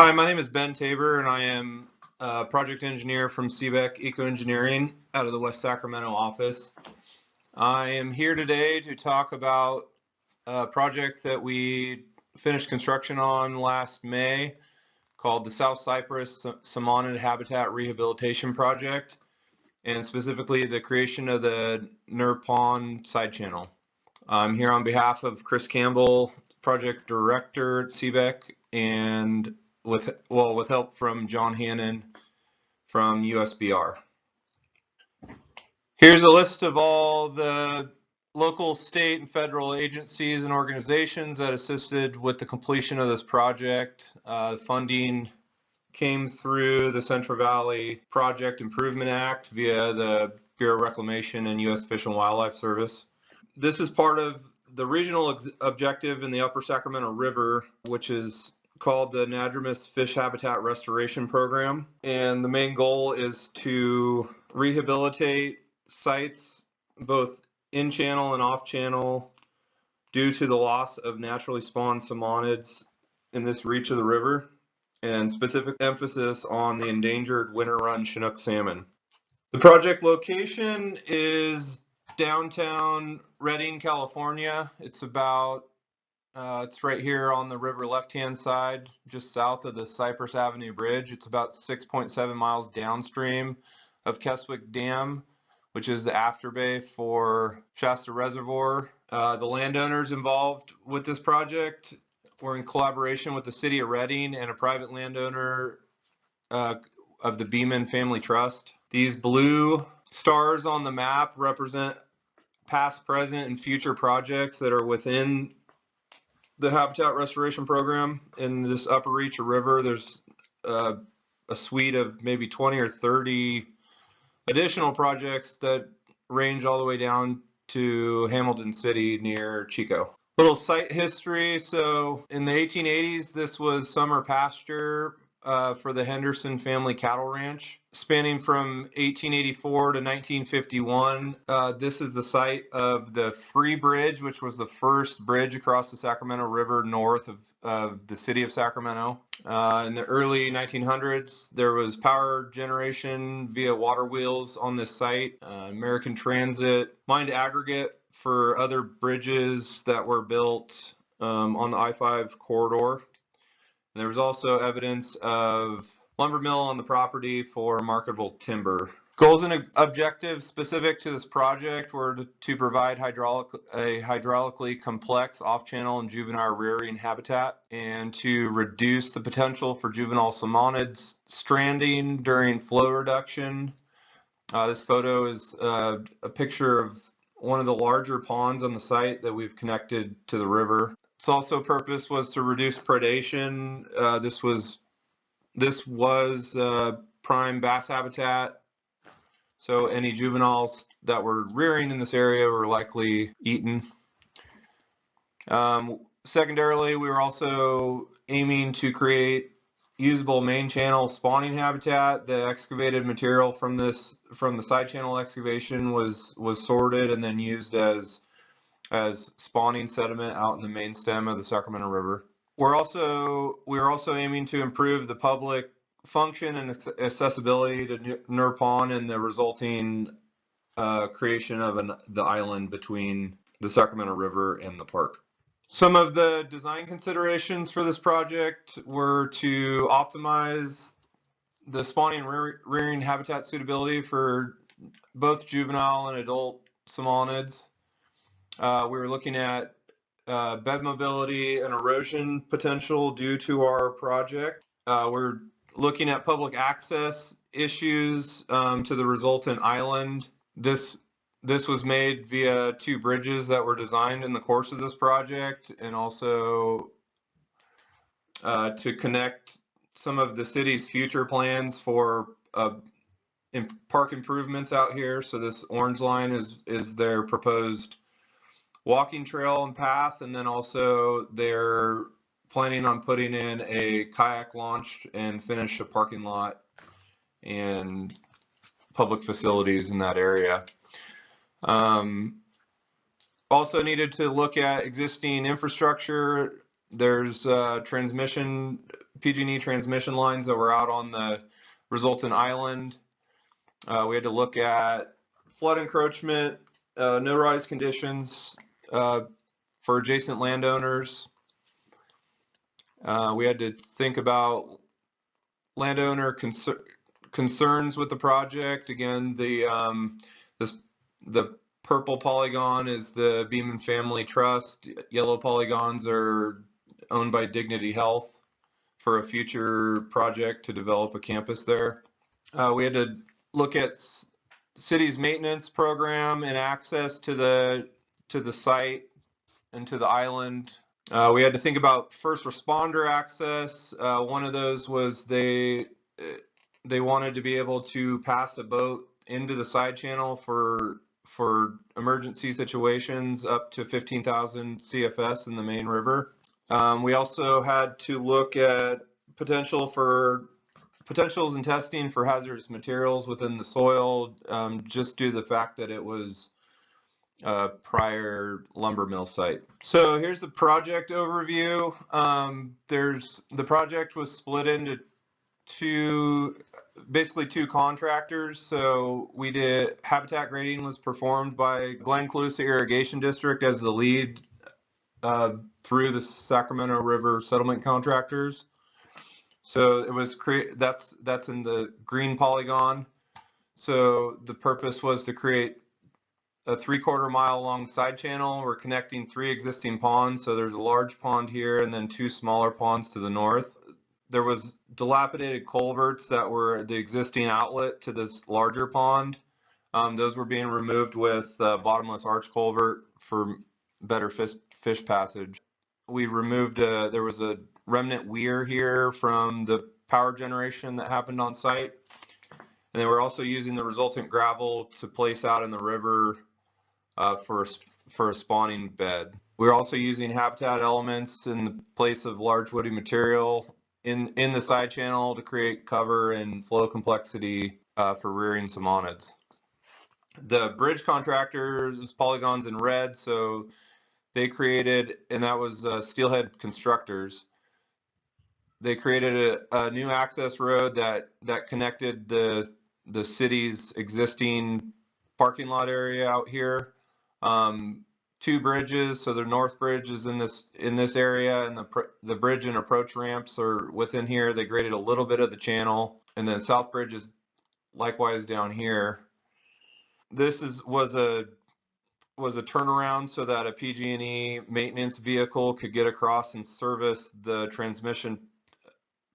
Hi, my name is Ben Tabor, and I am a project engineer from CBEC Eco Engineering out of the West Sacramento office. I am here today to talk about a project that we finished construction on last May called the South Cypress Salmonid Habitat Rehabilitation Project, and specifically the creation of the Nerve Pond side channel. I'm here on behalf of Chris Campbell, project director at CBEC, and with help from John Hannon from USBR. Here's a list of all the local, state, and federal agencies and organizations that assisted with the completion of this project. Funding came through the Central Valley Project Improvement Act via the Bureau of Reclamation and U.S. Fish and Wildlife Service. This is part of the regional objective in the Upper Sacramento River, which is called the Anadromous Fish Habitat Restoration Program. And the main goal is to rehabilitate sites both in channel and off channel due to the loss of naturally spawned salmonids in this reach of the river, and specific emphasis on the endangered winter run Chinook salmon. The project location is downtown Redding, California. It's right here on the river left-hand side, just south of the Cypress Avenue Bridge. It's about 6.7 miles downstream of Keswick Dam, which is the afterbay for Shasta Reservoir. The landowners involved with this project were in collaboration with the city of Redding and a private landowner of the Beeman Family Trust. These blue stars on the map represent past, present, and future projects that are within the Habitat Restoration Program. In this upper reach of river, there's a suite of maybe 20 or 30 additional projects that range all the way down to Hamilton City near Chico. Little site history. So in the 1880s, this was summer pasture for the Henderson family cattle ranch. Spanning from 1884 to 1951, this is the site of the Free Bridge, which was the first bridge across the Sacramento River north of the city of Sacramento. In the early 1900s, there was power generation via water wheels on this site. American Transit mined aggregate for other bridges that were built on the I-5 corridor. There was also evidence of lumber mill on the property for marketable timber. Goals and objectives specific to this project were to provide a hydraulically complex off-channel and juvenile rearing habitat, and to reduce the potential for juvenile salmonids stranding during flow reduction. This photo is a picture of one of the larger ponds on the site that we've connected to the river. Its also purpose was to reduce predation. This was prime bass habitat, so any juveniles that were rearing in this area were likely eaten. Secondarily, we were also aiming to create usable main channel spawning habitat. The excavated material from the side channel excavation was sorted and then used as spawning sediment out in the main stem of the Sacramento River. We were also aiming to improve the public function and accessibility to Nerve Pond and the resulting creation of the island between the Sacramento River and the park. Some of the design considerations for this project were to optimize the spawning and rearing habitat suitability for both juvenile and adult salmonids. We were looking at bed mobility and erosion potential due to our project. We're looking at public access issues to the resultant island. This was made via 2 bridges that were designed in the course of this project, and also to connect some of the city's future plans for park improvements out here. So this orange line is their proposed walking trail and path, and then also they're planning on putting in a kayak launch and finish a parking lot and public facilities in that area. Also needed to look at existing infrastructure There's transmission PG&E transmission lines that were out on the resultant island. We had to look at flood encroachment, no rise conditions for adjacent landowners. We had to think about landowner concerns with the project. Again, the purple polygon is the Beeman Family Trust. Yellow polygons are owned by Dignity Health for a future project to develop a campus there. We had to look at city's maintenance program and access to the site and to the island. We had to think about first responder access. One of those was they wanted to be able to pass a boat into the side channel for emergency situations up to 15,000 CFS in the main river. We also had to look at potentials and testing for hazardous materials within the soil, just due to the fact that it was a prior lumber mill site. So here's the project overview. The project was split into basically two contractors. So we did habitat grading was performed by Glen Colusa Irrigation District as the lead through the Sacramento River settlement contractors. So it was that's in the green polygon. So the purpose was to create a 3/4 mile long side channel. We're connecting 3 existing ponds. So there's a large pond here and then 2 smaller ponds to the north. There was dilapidated culverts that were the existing outlet to this larger pond. Those were being removed with bottomless arch culvert for better fish passage. We removed, there was a remnant weir here from the power generation that happened on site. And then we're also using the resultant gravel to place out in the river for a spawning bed. We're also using habitat elements in the place of large woody material in the side channel to create cover and flow complexity for rearing salmonids. The bridge contractors polygons in red, so they created, and that was Steelhead Constructors. They created a new access road that connected the city's existing parking lot area out here. 2 bridges, so the north bridge is in this area, and the bridge and approach ramps are within here. They graded a little bit of the channel, and then south bridge is likewise down here. This was a turnaround so that a PG&E maintenance vehicle could get across and service the transmission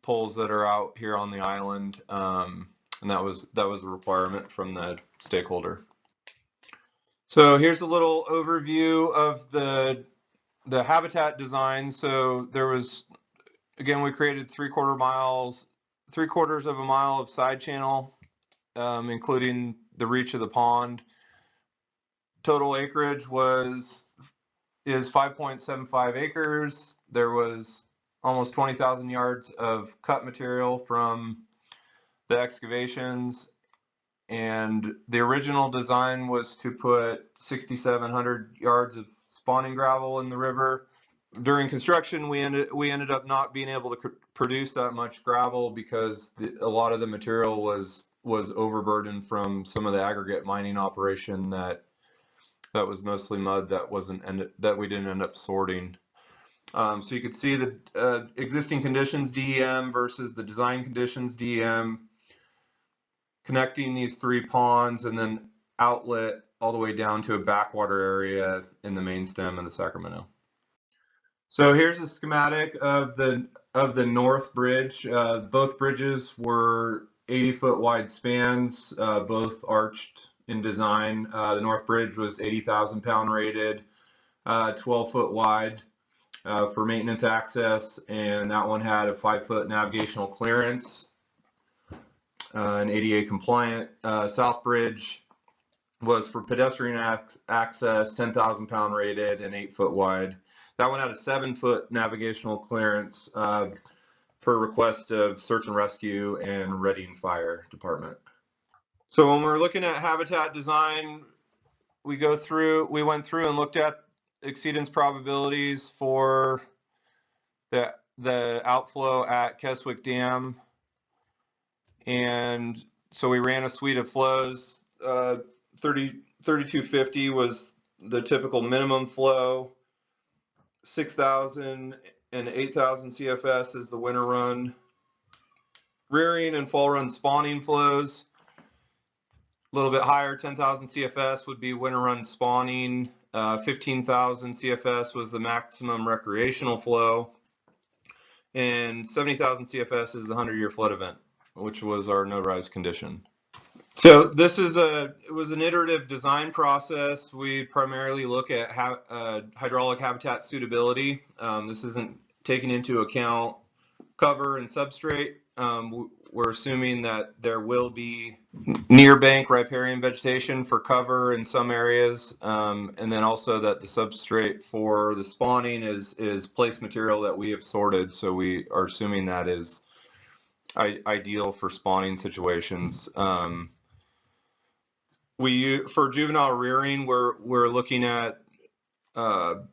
poles that are out here on the island, and that was a requirement from the stakeholder. So here's a little overview of the habitat design. So there was, again, we created 3/4 of a mile of side channel, including the reach of the pond. Total acreage is 5.75 acres. There was almost 20,000 yards of cut material from the excavations. And the original design was to put 6,700 yards of spawning gravel in the river. During construction, we ended up not being able to produce that much gravel because a lot of the material was overburdened from some of the aggregate mining operation that was mostly mud that we didn't end up sorting. So you could see the existing conditions DEM versus the design conditions DEM, connecting these 3 ponds and then outlet all the way down to a backwater area in the main stem of the Sacramento. So here's a schematic of the north bridge. Both bridges were 80-foot wide spans, both arched in design. The north bridge was 80,000 pound rated, 12-foot wide for maintenance access, and that one had a 5-foot navigational clearance. An ADA compliant. South Bridge was for pedestrian access, 10,000 pound rated and 8-foot wide. That one had a 7-foot navigational clearance per request of search and rescue and Reading Fire Department. So when we're looking at habitat design, we went through and looked at exceedance probabilities for the outflow at Keswick Dam. And so we ran a suite of flows. 3250 was the typical minimum flow. 6,000 and 8,000 CFS is the winter run. Rearing and fall run spawning flows. A little bit higher, 10,000 CFS would be winter run spawning. 15,000 CFS was the maximum recreational flow. And 70,000 CFS is the 100-year flood event, which was our no-rise condition. So this is it was an iterative design process. We primarily look at hydraulic habitat suitability. This isn't taking into account cover and substrate. We're assuming that there will be near bank riparian vegetation for cover in some areas, and then also that the substrate for the spawning is place material that we have sorted. So we are assuming that is ideal for spawning situations. For juvenile rearing, we're looking at kind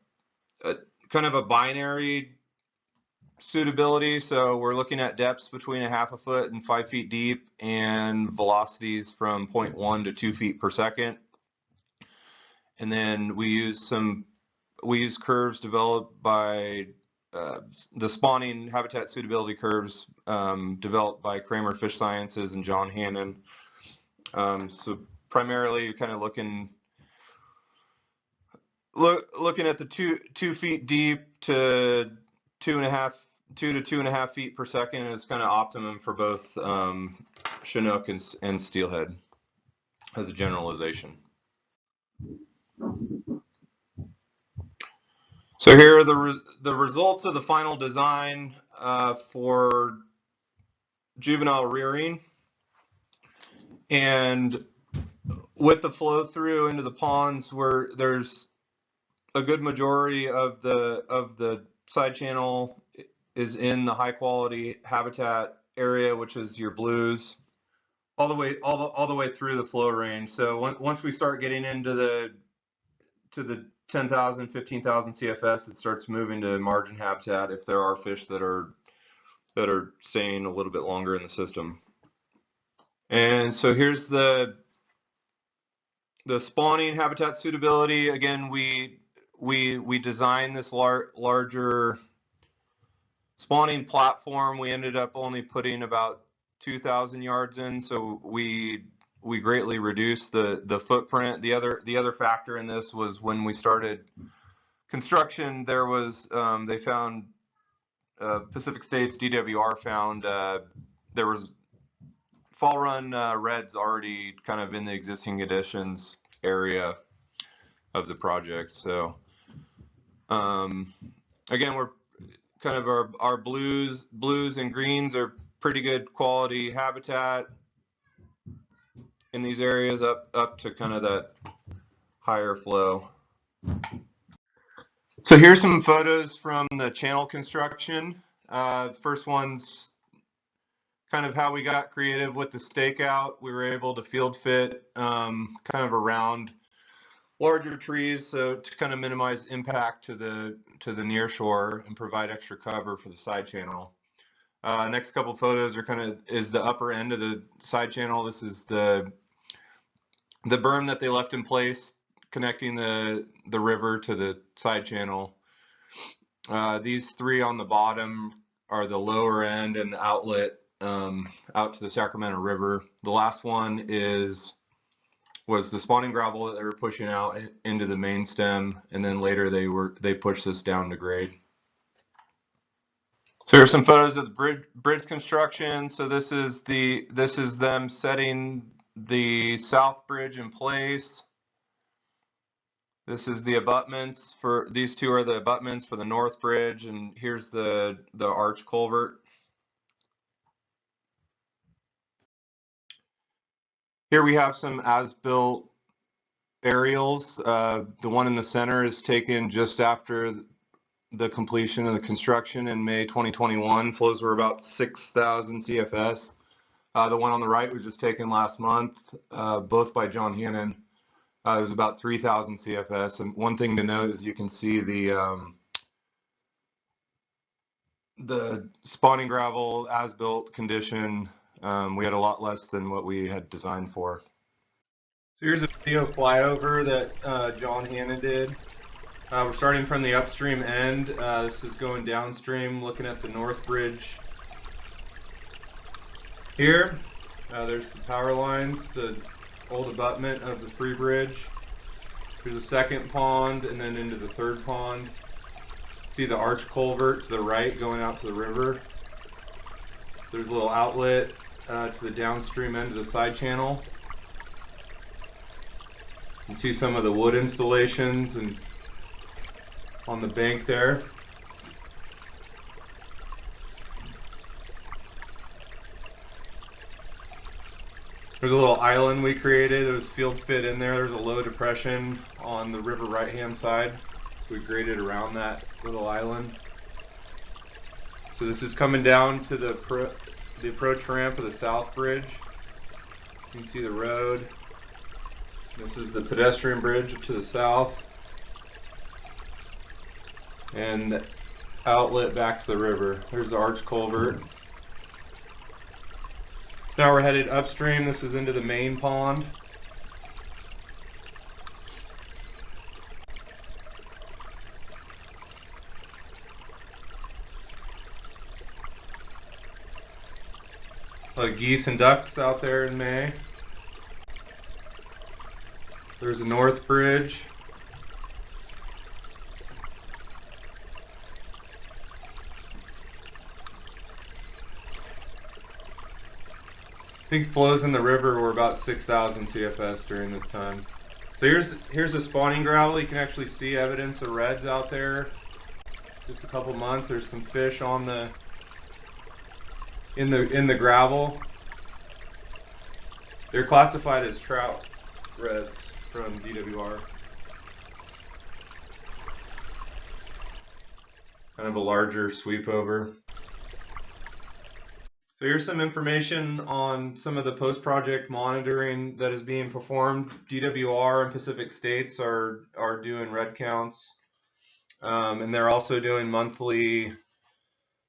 of a binary suitability. So we're looking at depths between 1/2 foot and 5 feet deep, and velocities from 0.1 to 2 feet per second. And then we use curves developed by the spawning habitat suitability curves developed by Kramer Fish Sciences and John Hannon. So primarily kind of looking at the 2 feet deep to 2 to 2.5 feet per second is kind of optimum for both Chinook and steelhead as a generalization. So here are the results of the final design for juvenile rearing. And with the flow through into the ponds, where there's a good majority of the side channel is in the high quality habitat area, which is your blues, all the way through the flow range. So once we start getting into the 10,000, 15,000 CFS, it starts moving to margin habitat if there are fish that are staying a little bit longer in the system. And so here's the spawning habitat suitability. Again, we designed this larger spawning platform. We ended up only putting about 2,000 yards in, so we greatly reduced the footprint. The other factor in this was when we started construction, there was they found Pacific States DWR found there was fall run reds already kind of in the existing conditions area of the project. So again, we're kind of our blues and greens are pretty good quality habitat in these areas up to kind of that higher flow. So here's some photos from the channel construction. First one's kind of how we got creative with the stakeout. We were able to field fit kind of around larger trees, so to kind of minimize impact to the near shore and provide extra cover for the side channel. Next couple photos are is the upper end of the side channel. This is the berm that they left in place connecting the river to the side channel. These three on the bottom are the lower end and the outlet out to the Sacramento River. The last one was the spawning gravel that they were pushing out into the main stem, and then later they pushed this down to grade. So here's some photos of the bridge construction. So this is them setting the south bridge in place. This is the abutments for these two are the abutments for the north bridge, and here's the arch culvert. Here we have some as-built aerials. The one in the center is taken just after the completion of the construction in May 2021. Flows were about 6,000 CFS. The one on the right was just taken last month, both by John Hannon. It was about 3,000 CFS. And one thing to note is you can see the the spawning gravel as-built condition, we had a lot less than what we had designed for. So here's a video flyover that John Hanna did. We're starting from the upstream end. This is going downstream, looking at the north bridge. Here, there's the power lines, the old abutment of the free bridge. There's a second pond, and then into the third pond. See the arch culvert to the right going out to the river. There's a little outlet to the downstream end of the side channel. You can see some of the wood installations and on the bank there. There's a little island we created. There was field fit in there. There's a low depression on the river right hand side. So we graded around that little island. So this is coming down to the approach ramp of the south bridge. You can see the road. This is the pedestrian bridge to the south. And the outlet back to the river. There's the arch culvert. Now we're headed upstream. This is into the main pond. A lot of geese and ducks out there in May. There's a north bridge. I think flows in the river were about 6,000 CFS during this time. So here's the spawning gravel. You can actually see evidence of reds out there. Just a couple months. There's some fish on the in the gravel. They're classified as trout reds from DWR. Kind of a larger sweep over. So here's some information on some of the post-project monitoring that is being performed. DWR and Pacific States are doing red counts, and they're also doing monthly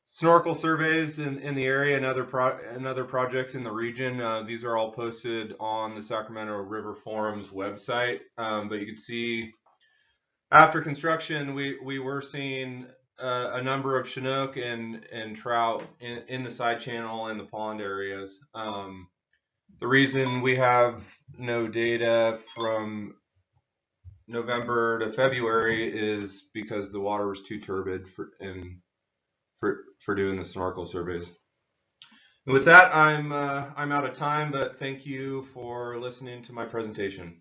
snorkel surveys in the area and other projects in the region. These are all posted on the Sacramento River Forum's website, but you can see after construction we were seeing a number of Chinook and trout in the side channel and the pond areas. The reason we have no data from November to February is because the water was too turbid for doing the snorkel surveys. And with that, I'm out of time, but thank you for listening to my presentation.